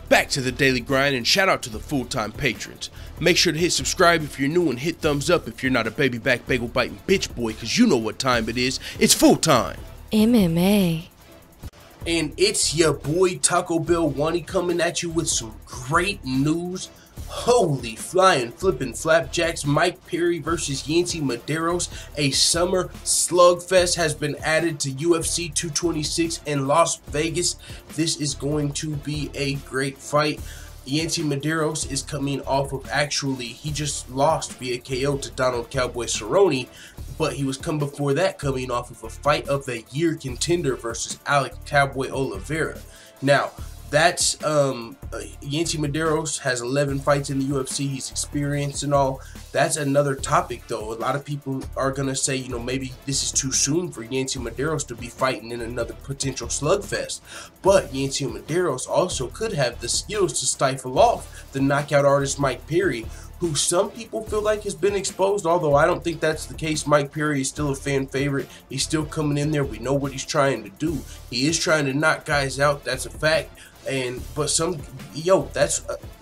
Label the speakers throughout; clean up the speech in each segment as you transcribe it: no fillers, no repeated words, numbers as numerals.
Speaker 1: Back to the daily grind, and shout out to the full-time patrons. Make sure to hit subscribe if you're new and hit thumbs up if you're not a baby back bagel biting bitch boy, cause you know what time it is. It's full time.
Speaker 2: MMA.
Speaker 1: And it's your boy Taco Bell Wani coming at you with some great news. Holy flying flipping flapjacks, Mike Perry versus Yancy Medeiros. A summer slugfest has been added to UFC 226 in Las Vegas. This is going to be a great fight. Yancy Medeiros is coming off of he just lost via KO to Donald Cowboy Cerrone, but he was coming off of a fight of the year contender versus Alex Cowboy Oliveira. Now, that's Yancy Medeiros has 11 fights in the UFC. He's experienced and all. That's another topic, though. A lot of people are gonna say, you know, maybe this is too soon for Yancy Medeiros to be fighting in another potential slugfest. But Yancy Medeiros also could have the skills to stifle off the knockout artist Mike Perry, who some people feel like has been exposed, although I don't think that's the case. Mike Perry is still a fan favorite. He's still coming in there. We know what he's trying to do. He is trying to knock guys out. That's a fact. But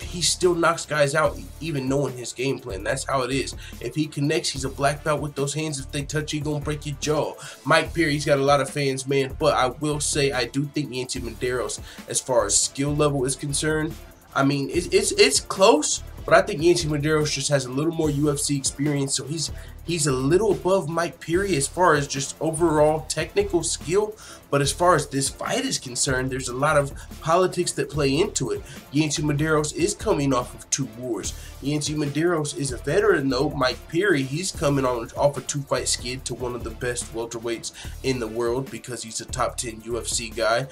Speaker 1: he still knocks guys out even knowing his game plan. That's how it is. If he connects, he's a black belt with those hands. If they touch, he gonna break your jaw. Mike Perry's got a lot of fans, man. But I will say, I do think Yancy Medeiros, as far as skill level is concerned, I mean, it's close. But I think Yancy Medeiros just has a little more UFC experience, so he's a little above Mike Perry as far as just overall technical skill. But as far as this fight is concerned, there's a lot of politics that play into it. Yancy Medeiros is coming off of 2 wars. Yancy Medeiros is a veteran, though. Mike Perry, he's coming off a 2-fight skid to one of the best welterweights in the world because he's a top 10 UFC guy.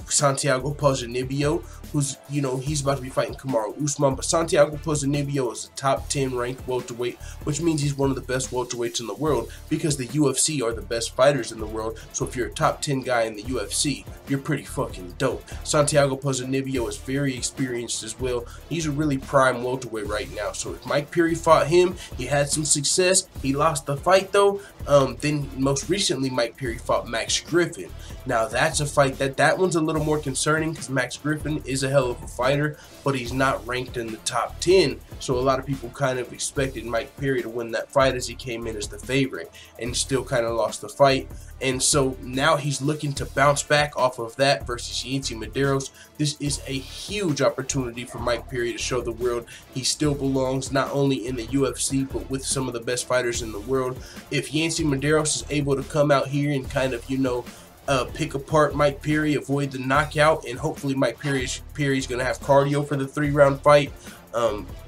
Speaker 1: Santiago Ponzinibbio, who's, you know, he's about to be fighting Kamaru Usman, but Santiago Ponzinibbio is a top 10 ranked welterweight, which means he's one of the best welterweights in the world because the UFC are the best fighters in the world. So if you're a top 10 guy in the UFC, you're pretty fucking dope. Santiago Ponzinibbio is very experienced as well. He's a really prime welterweight right now. So if Mike Perry fought him, he had some success. He lost the fight though. Then most recently, Mike Perry fought Max Griffin. Now that's a fight that one's a little more concerning because Max Griffin is a hell of a fighter, but he's not ranked in the top 10. So a lot of people kind of expected Mike Perry to win that fight as he came in as the favorite and still kind of lost the fight. And so now he's looking to bounce back off of that versus Yancy Medeiros. This is a huge opportunity for Mike Perry to show the world he still belongs not only in the UFC but with some of the best fighters in the world. If Yancy Medeiros is able to come out here and kind of, you know, pick apart Mike Perry, avoid the knockout, and hopefully Mike Perry's going to have cardio for the 3-round fight.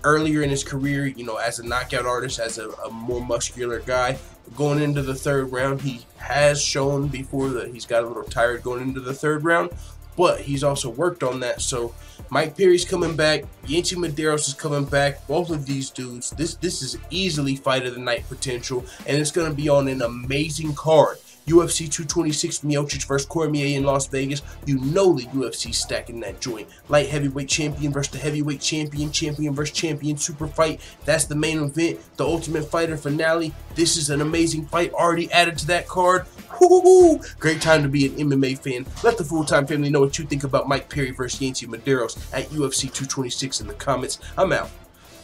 Speaker 1: Earlier in his career, you know, as a knockout artist, as a more muscular guy, going into the 3rd round, he has shown before that he's got a little tired going into the 3rd round, but he's also worked on that. So Mike Perry's coming back, Yancy Medeiros is coming back. Both of these dudes, this is easily fight of the night potential, and it's going to be on an amazing card. UFC 226 Miocic vs. Cormier in Las Vegas. You know the UFC stacking that joint. Light heavyweight champion versus the heavyweight champion, champion versus champion, super fight. That's the main event, the Ultimate Fighter finale. This is an amazing fight already added to that card. Woo-hoo-hoo. Great time to be an MMA fan. Let the full-time family know what you think about Mike Perry versus Yancy Medeiros at UFC 226 in the comments. I'm out.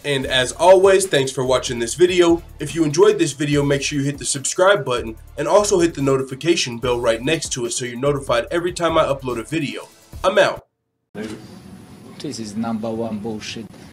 Speaker 1: And as always, thanks for watching this video. If you enjoyed this video, make sure you hit the subscribe button and also hit the notification bell right next to it so you're notified every time I upload a video. I'm out.
Speaker 3: This is #1 bullshit.